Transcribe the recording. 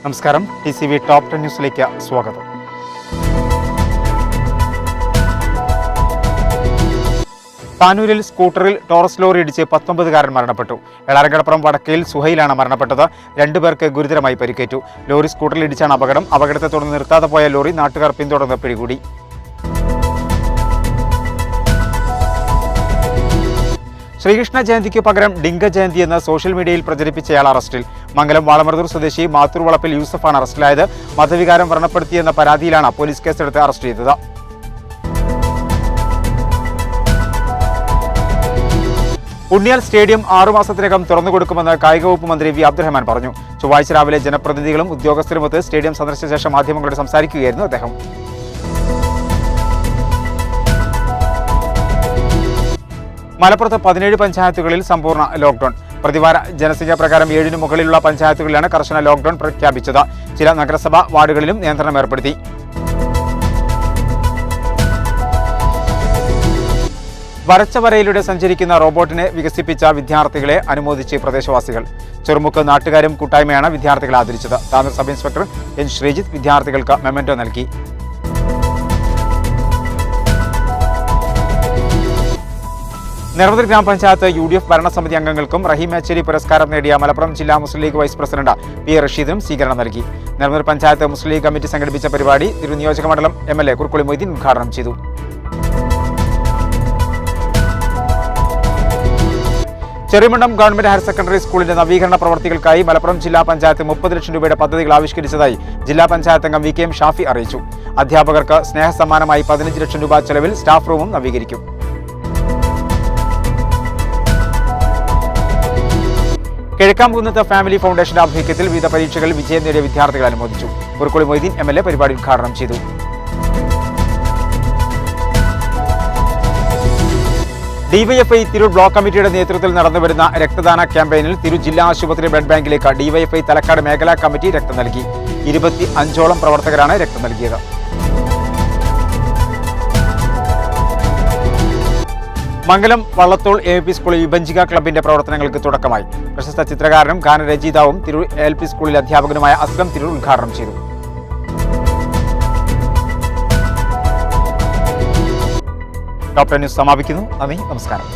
നമസ്കാരം. TCV top 10 ന്യൂസിലേക്ക് സ്വാഗതം. താനൂരിൽ സ്കൂട്ടറിൽ ടോറസ് ലോറി ഇടിച്ച് 19കാരൻ മരണപ്പെട്ടു. എളാരങ്കടപ്പുറം വടക്കയിൽ സുഹൈലാണ് മരണപ്പെട്ടത്. 2 പേർക്ക് ഗുരുതരമായി പരിക്കേറ്റു. ലോറി സ്കൂട്ടറിൽ ഇടിച്ചാണ് അപകടം. അപകടത്തെ തുടർന്ന് നിർത്താതെ പോയ ലോറി നാട്ടുകാർ പിന്തുടർന്ന് പിടികൂടി. ശ്രീകൃഷ്ണ ജയന്തിക്ക് പകരം ഡിങ്ക ജയന്തി എന്ന് സോഷ്യൽ മീഡിയയിൽ പ്രചരിപ്പിച്ചയാൾ അറസ്റ്റിൽ. മംഗലം വാളമൃദൂർ സ്വദേശി മാത്തൂർ വളപ്പിൽ യൂസഫാണ് അറസ്റ്റിലായത്. മതവികാരം വ്രണപ്പെടുത്തിയെന്ന പരാതിയിലാണ് പോലീസ് കേസെടുത്ത് അറസ്റ്റ് ചെയ്തത്. ഉണ്ണിയാൽ സ്റ്റേഡിയം 6 മാസത്തിനകം തുറന്നുകൊടുക്കുമെന്ന് കായിക വകുപ്പ് മന്ത്രി വി അബ്ദുറഹ്മാൻ പറഞ്ഞു. ചൊവ്വാഴ്ച രാവിലെ ജനപ്രതിനിധികളും ഉദ്യോഗസ്ഥരുമൊത്ത് സ്റ്റേഡിയം സന്ദർശിച്ച ശേഷം മാധ്യമങ്ങളോട് സംസാരിക്കുകയായിരുന്നു അദ്ദേഹം. മലപ്പുറത്ത് 17 പഞ്ചായത്തുകളിൽ സമ്പൂർണ്ണ ലോക്ഡൌൺ. പ്രതിവാര ജനസംഖ്യാ പ്രകാരം 7 മുകളിലുള്ള പഞ്ചായത്തുകളിലാണ് കർശന ലോക്ഡൌൺ പ്രഖ്യാപിച്ചത്. ചില നഗരസഭാ വാർഡുകളിലും നിയന്ത്രണം ഏർപ്പെടുത്തി. വരച്ച വരയിലൂടെ സഞ്ചരിക്കുന്ന റോബോട്ടിനെ വികസിപ്പിച്ച വിദ്യാർത്ഥികളെ അനുമോദിച്ച് പ്രദേശവാസികൾ. ചെറുമുക്ക് നാട്ടുകാരും കൂട്ടായ്മയാണ് വിദ്യാർത്ഥികളെ ആദരിച്ചത്. Tanur sub inspector N Sreejith വിദ്യാർത്ഥികൾക്ക് മെമന്റോ നൽകി. നെടുമങ്ങാട് ഗ്രാമപഞ്ചായത്ത് UDF ഭരണസമിതി അംഗങ്ങൾക്കും റഹീം മേച്ചേരി പുരസ്കാരം നേടിയ മലപ്പുറം ജില്ലാ മുസ്ലിം ലീഗ് വൈസ് പ്രസിഡന്റ് P. റഷീദിനും സ്വീകരണം നൽകി. നെടുമങ്ങാട് പഞ്ചായത്ത് മുസ്ലിം ലീഗ് കമ്മിറ്റി സംഘടിപ്പിച്ച പരിപാടി തിരുനിയോജക മണ്ഡലം MLA കുറുക്കുളി മൊയ്തീൻ ഉദ്ഘാടനം ചെയ്തു. ചെറിമണ്ഡം ഗവൺമെന്റ് ഹയർ സെക്കൻഡറി സ്കൂളിന്റെ നവീകരണ പ്രവർത്തികൾക്കായി മലപ്പുറം ജില്ലാ പഞ്ചായത്ത് 30 ലക്ഷം രൂപയുടെ പദ്ധതികൾ ആവിഷ്കരിച്ചതായി ജില്ലാ പഞ്ചായത്ത് അംഗം VKM ഷാഫി അറിയിച്ചു. അധ്യാപകർക്ക് സ്നേഹസമ്മാനമായി 15 ലക്ഷം രൂപ ചെലവിൽ സ്റ്റാഫ് റൂമും നവീകരിക്കും. കിഴക്കാംകുന്നത്ത് ഫാമിലി ഫൗണ്ടേഷന്റെ ആഭിമുഖ്യത്തിൽ വിവിധ പരീക്ഷകളിൽ വിജയം നേടിയ വിദ്യാർത്ഥികളെ അനുമോദിച്ചു. കുറുക്കുളി മൊയ്തീൻ MLA പരിപാടി ഉദ്ഘാടനം ചെയ്തു. DYFI തിരൂർ ബ്ലോക്ക് കമ്മിറ്റിയുടെ നേതൃത്വത്തിൽ നടന്നുവരുന്ന രക്തദാന ക്യാമ്പയിനിൽ തിരൂർ ജില്ലാ ആശുപത്രി ബ്ലഡ് ബാങ്കിലേക്ക് DYFI തലക്കാട് മേഖലാ കമ്മിറ്റി രക്തം നൽകി. 25ഓളം പ്രവർത്തകരാണ് രക്തം നൽകിയത്. മംഗലം വള്ളത്തോൾ ALP സ്കൂളിൽ വിഭജിക ക്ലബിന്റെ പ്രവർത്തനങ്ങൾക്ക് തുടക്കമായി. പ്രശസ്ത ചിത്രകാരനും ഗാനരചയിതാവും തിരൂർ ALP സ്കൂളിലെ അധ്യാപകനുമായ അസ്ലം തിരൂർ ഉദ്ഘാടനം ചെയ്തു. ടോപ്പ് 10 ന്യൂസ് സമാപിക്കുന്നു. നന്ദി, നമസ്കാരം.